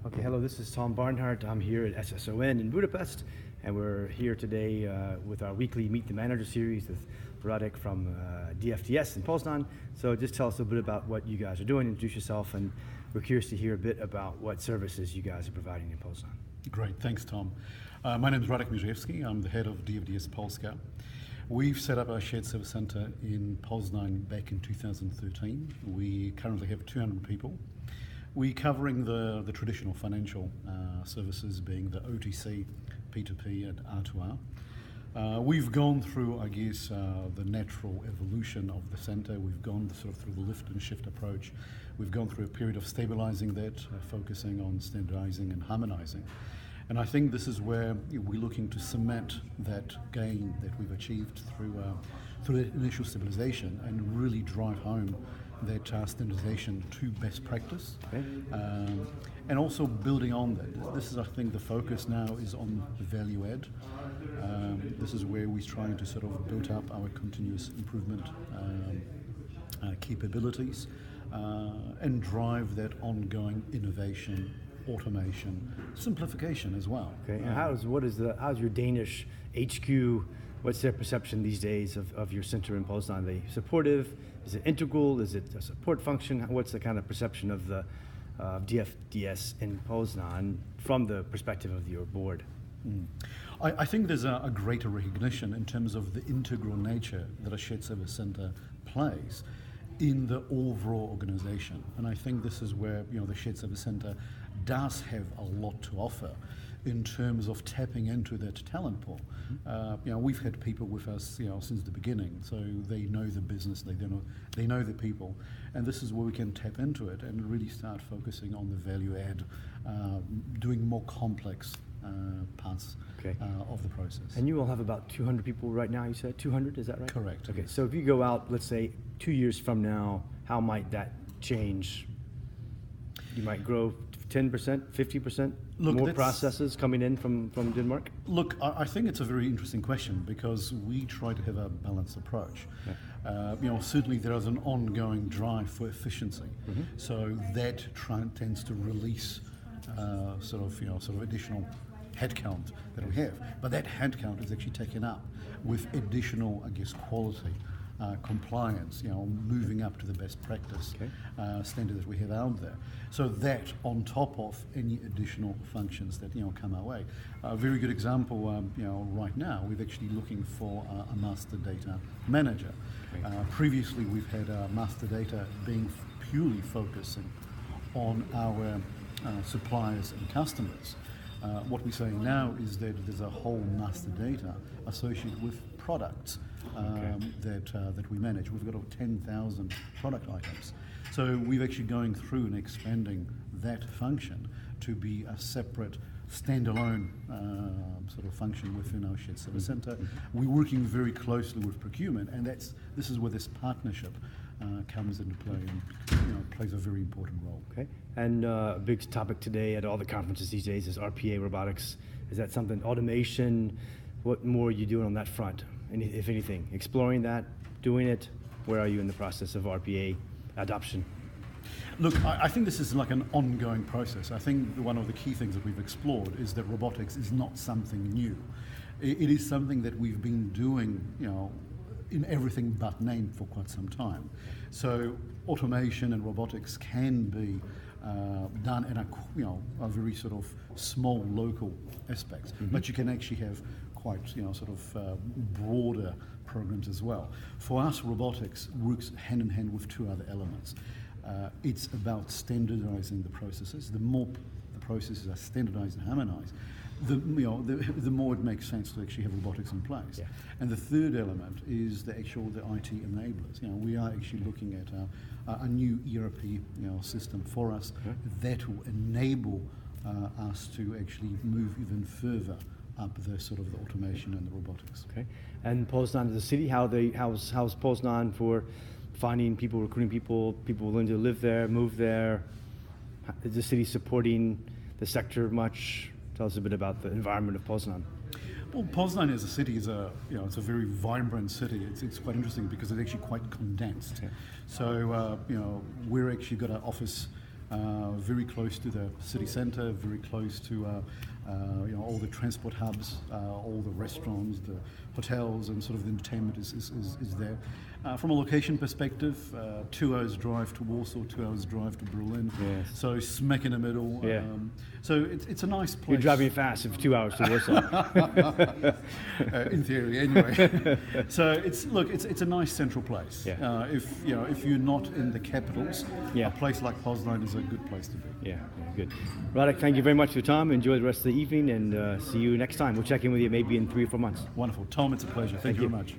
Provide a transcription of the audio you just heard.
Okay, hello, this is Tom Barnhart. I'm here at SSON in Budapest, and we're here today with our weekly Meet the Manager series with Radek from DFDS in Poznan. So just tell us a bit about what you guys are doing, introduce yourself, and we're curious to hear a bit about what services you guys are providing in Poznan. Great, thanks Tom. My name is Radek Mierzejewski. I'm the head of DFDS Polska. We've set up our shared service center in Poznan back in 2013. We currently have 200 people. We're covering the traditional financial services, being the OTC, P2P and R2R. We've gone through, I guess, the natural evolution of the center. We've gone sort of through the lift and shift approach. We've gone through a period of stabilizing that, focusing on standardizing and harmonizing. And I think this is where we're looking to cement that gain that we've achieved through the initial stabilization and really drive home that standardization to best practice. Okay. And also building on that. This is, I think, the focus now is on the value add. This is where we're trying to sort of build up our continuous improvement capabilities and drive that ongoing innovation, automation, simplification as well. Okay, and how's your Danish HQ, what's their perception these days of your center in Poznan? Are they supportive? Is it integral? Is it a support function? What's the kind of perception of the DFDS in Poznan from the perspective of your board? I think there's a greater recognition in terms of the integral nature that a shared service center plays in the overall organization. And I think this is where the shared service center does have a lot to offer in terms of tapping into that talent pool. We've had people with us since the beginning, so they know the business, they know the people, and this is where we can tap into it and really start focusing on the value add, doing more complex parts of the process. And you all have about 200 people right now, you said? 200, is that right? Correct. Okay, so if you go out, let's say 2 years from now, how might that change? You might grow 10%, 50%? More processes coming in from Denmark? Look, I think it's a very interesting question because we try to have a balanced approach. Yeah. Certainly there is an ongoing drive for efficiency, so that tends to release sort of additional headcount that we have. But that headcount is actually taken up with additional, I guess, quality. Compliance, moving up to the best practice standard that we have out there. So that on top of any additional functions that come our way. A very good example, right now we're actually looking for a master data manager. Previously we've had master data being purely focusing on our suppliers and customers. What we're saying now is that there's a whole master data associated with products that we manage. We've got over 10,000 product items. So we're actually going through and expanding that function to be a separate, standalone sort of function within our shared service center. We're working very closely with procurement, and this is where this partnership comes into play and plays a very important role. Okay, and a big topic today at all the conferences these days is RPA, robotics. Is that something, automation? What more are you doing on that front, if anything? Exploring that, doing it? Where are you in the process of RPA adoption? Look, I think this is like an ongoing process. I think one of the key things that we've explored is that robotics is not something new. It is something that we've been doing, in everything but name for quite some time. So automation and robotics can be done in a very sort of small local aspects, but you can actually have quite broader programs as well. For us, robotics works hand in hand with two other elements. It's about standardizing the processes. The more the processes are standardized and harmonized, the more it makes sense to actually have robotics in place. Yeah. And the third element is the IT enablers. We are actually looking at a new ERP system for us that will enable us to actually move even further up the sort of the automation and the robotics. Okay. And Poznan as a city, how's Poznan for finding people, recruiting people willing to live there, move there? Is the city supporting the sector much? Tell us a bit about the environment of Poznan. Well, Poznan as a city is it's a very vibrant city. It's quite interesting because it's actually quite condensed. Okay. So we're actually got an office very close to the city centre, very close to all the transport hubs, all the restaurants, the hotels, and sort of the entertainment is there. From a location perspective, 2 hours drive to Warsaw, 2 hours drive to Berlin, Yes. so smack in the middle. Yeah. So it's a nice place. You're driving fast for 2 hours to Warsaw. In theory, anyway. So it's a nice central place. Yeah. If you're not in the capitals, Yeah. a place like Poznan is a good place to be. Yeah, good. Radek, thank you very much for your time. Enjoy the rest of the evening, and see you next time. We'll check in with you maybe in 3 or 4 months. Wonderful. Tom, it's a pleasure. Thank you very much.